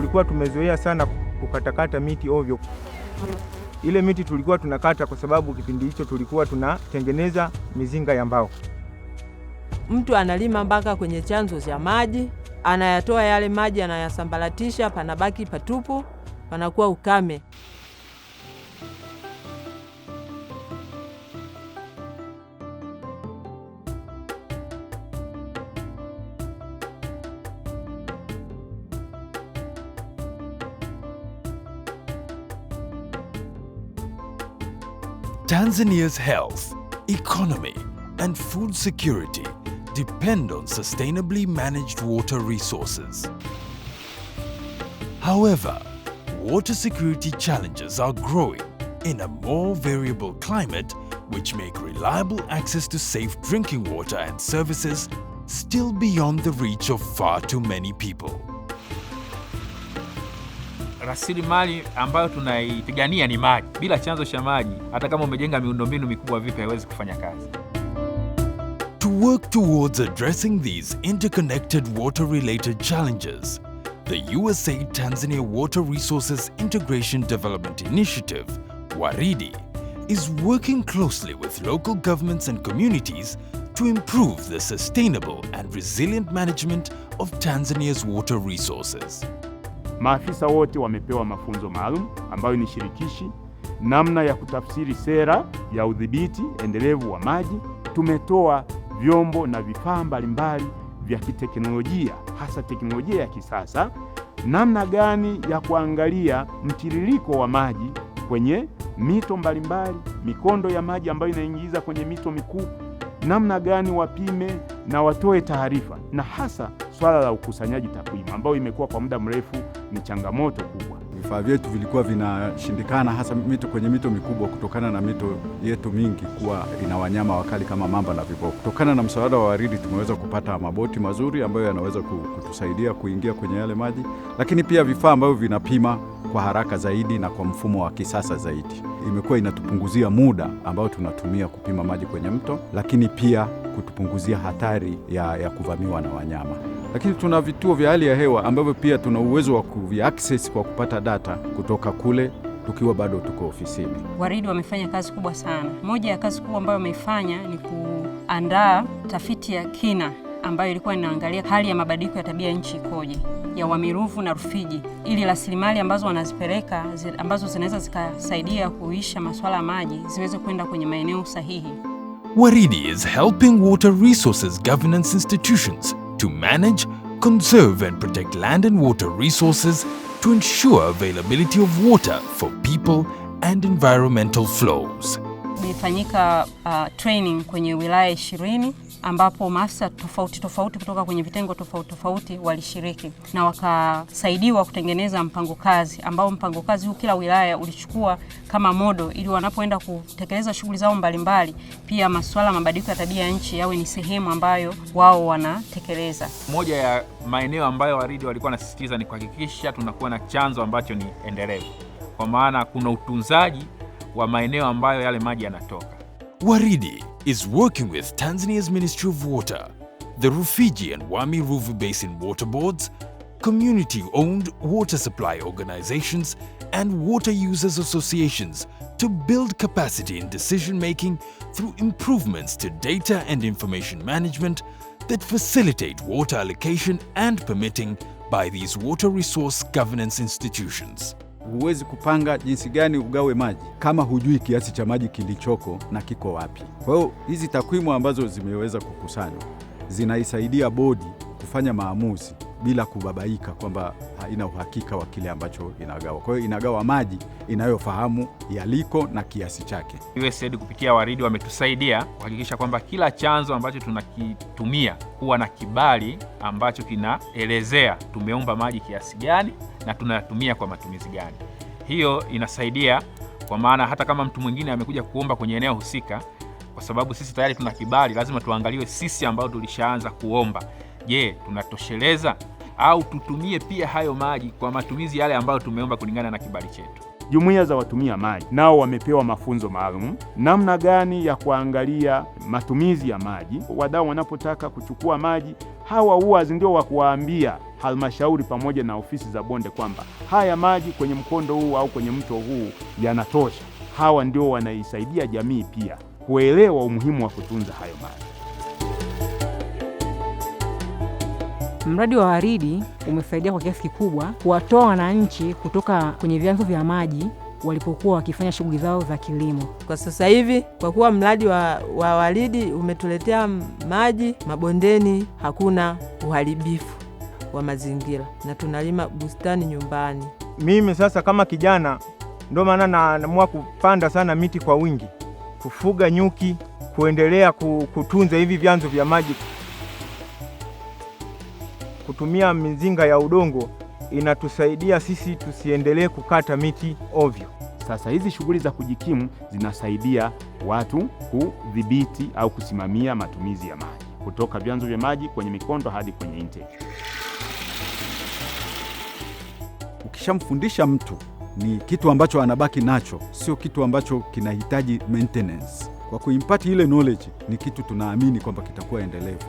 tulikuwa tumezoea sana kukatakata miti ovyo. Ile miti tulikuwa tunakata kwa sababu kipindi hicho tulikuwa tunatengeneza mizinga ya mbao. Mtu analima mpaka kwenye chanzo cha maji, anayatoa yale maji, anayasambaratisha, panabaki patupu, panakuwa ukame. Tanzania's health, economy, and food security depend on sustainably managed water resources. However, water security challenges are growing in a more variable climate, which make reliable access to safe drinking water and services still beyond the reach of far too many people. Rasilimali ambayo tunaipigania ni maji. Bila chanzo cha maji, hata kama umejenga miundombinu mikubwa vipi, haiwezi kufanya kazi. To work towards addressing these interconnected water-related challenges, the USAID Tanzania Water Resources Integration Development Initiative, WARIDI, is working closely with local governments and communities to improve the sustainable and resilient management of Tanzania's water resources. Maafisa wote wamepewa mafunzo maalum ambayo ni shirikishi, namna ya kutafsiri sera ya udhibiti endelevu wa maji. Tumetoa vyombo na vifaa mbalimbali vya kiteknolojia, hasa teknolojia ya kisasa, namna gani ya kuangalia mtiririko wa maji kwenye mito mbalimbali, mikondo ya maji ambayo inaingiza kwenye mito mikuu, namna gani wapime na watoe taarifa, na hasa swala la ukusanyaji takwimu ambao imekuwa kwa muda mrefu ni changamoto kubwa. Vifaa vyetu vilikuwa vinashindikana, hasa kwenye mito mikubwa, kutokana na mito yetu mingi kuwa ina wanyama wakali kama mamba na viboko. Kutokana na msaada wa WARIDI tumeweza kupata maboti mazuri ambayo yanaweza kutusaidia kuingia kwenye yale maji, lakini pia vifaa ambavyo vinapima kwa haraka zaidi na kwa mfumo wa kisasa zaidi. Imekuwa inatupunguzia muda ambao tunatumia kupima maji kwenye mto, lakini pia kutupunguzia hatari ya kuvamiwa na wanyama. Lakini tuna vituo vya hali ya hewa ambavyo pia tuna uwezo wa kuvi-access kwa kupata data kutoka kule tukiwa bado tuko ofisini. WARIDI wamefanya kazi kubwa sana. Moja ya kazi kubwa ambayo wameifanya ni kuandaa tafiti ya kina ambayo ilikuwa inaangalia hali ya mabadiliko ya tabia nchi ikoje ya Wamiruvu na Rufiji, ili rasilimali ambazo wanazipeleka ambazo zinaweza zikasaidia kuisha masuala ya maji ziweze kwenda kwenye maeneo sahihi. WARIDI is helping water resources governance institutions to manage, conserve and protect land and water resources to ensure availability of water for people and environmental flows. Imefanyika training kwenye wilaya 20 ambapo maafisa tofauti kutoka kwenye vitengo tofauti walishiriki na wakasaidiwa kutengeneza mpango kazi, ambao mpango kazi huu kila wilaya ulichukua kama modo ili wanapoenda kutekeleza shughuli zao mbalimbali, pia masuala mabadiliko ya tabia ya nchi yawe ni sehemu ambayo wao wanatekeleza. Moja ya maeneo ambayo WARIDI walikuwa wanasisitiza ni kuhakikisha tunakuwa na chanzo ambacho ni endelevu, kwa maana kuna utunzaji wa maeneo ambayo yale maji yanatoka. WARIDI is working with Tanzania's Ministry of Water, the Rufiji and Wami-Ruvu Basin Water Boards, community-owned water supply organizations, and water users associations to build capacity in decision-making through improvements to data and information management that facilitate water allocation and permitting by these water resource governance institutions. Huwezi kupanga jinsi gani ugawe maji kama hujui kiasi cha maji kilichoko na kiko wapi. Kwa hiyo hizi takwimu ambazo zimeweza kukusanywa zinaisaidia bodi kufanya maamuzi bila kubabaika kwamba haina uhakika wa kile ambacho inagawa. Kwa hiyo inagawa maji inayofahamu yaliko na kiasi chake. USAID kupitia WARIDI wametusaidia kuhakikisha kwamba kila chanzo ambacho tunakitumia huwa na kibali ambacho kinaelezea tumeomba maji kiasi gani na tunayatumia kwa matumizi gani. Hiyo inasaidia kwa maana hata kama mtu mwingine amekuja kuomba kwenye eneo husika, kwa sababu sisi tayari tuna kibali, lazima tuangaliwe sisi ambao tulishaanza kuomba. Je, tunatosheleza au tutumie pia hayo maji kwa matumizi yale ambayo tumeomba kulingana na kibali chetu. Jumuiya za watumia maji nao wamepewa mafunzo maalum namna gani ya kuangalia matumizi ya maji. Wadau wanapotaka kuchukua maji, hawa uwazi ndio wa kuwaambia halmashauri pamoja na ofisi za bonde kwamba haya maji kwenye mkondo huu au kwenye mto huu yanatosha. Hawa ndio wanaisaidia jamii pia kuelewa umuhimu wa kutunza hayo maji. Mradi wa Waridi umesaidia kwa kiasi kikubwa kuwatoa wananchi kutoka kwenye vyanzo vya maji walipokuwa wakifanya shughuli zao za kilimo. Kwa sasa hivi, kwa kuwa mradi wa Waridi umetuletea maji mabondeni, hakuna uharibifu wa mazingira na tunalima bustani nyumbani. Mimi sasa kama kijana ndio maana naamua kupanda sana miti kwa wingi, kufuga nyuki, kuendelea kutunza hivi vyanzo vya maji. Kutumia mizinga ya udongo inatusaidia sisi tusiendelee kukata miti ovyo. Sasa hizi shughuli za kujikimu zinasaidia watu kudhibiti au kusimamia matumizi ya maji kutoka vyanzo vya maji kwenye mikondo hadi kwenye intake. Ukishamfundisha mtu ni kitu ambacho anabaki nacho, sio kitu ambacho kinahitaji maintenance. Kwa kuimpati ile knowledge ni kitu tunaamini kwamba kitakuwa endelevu.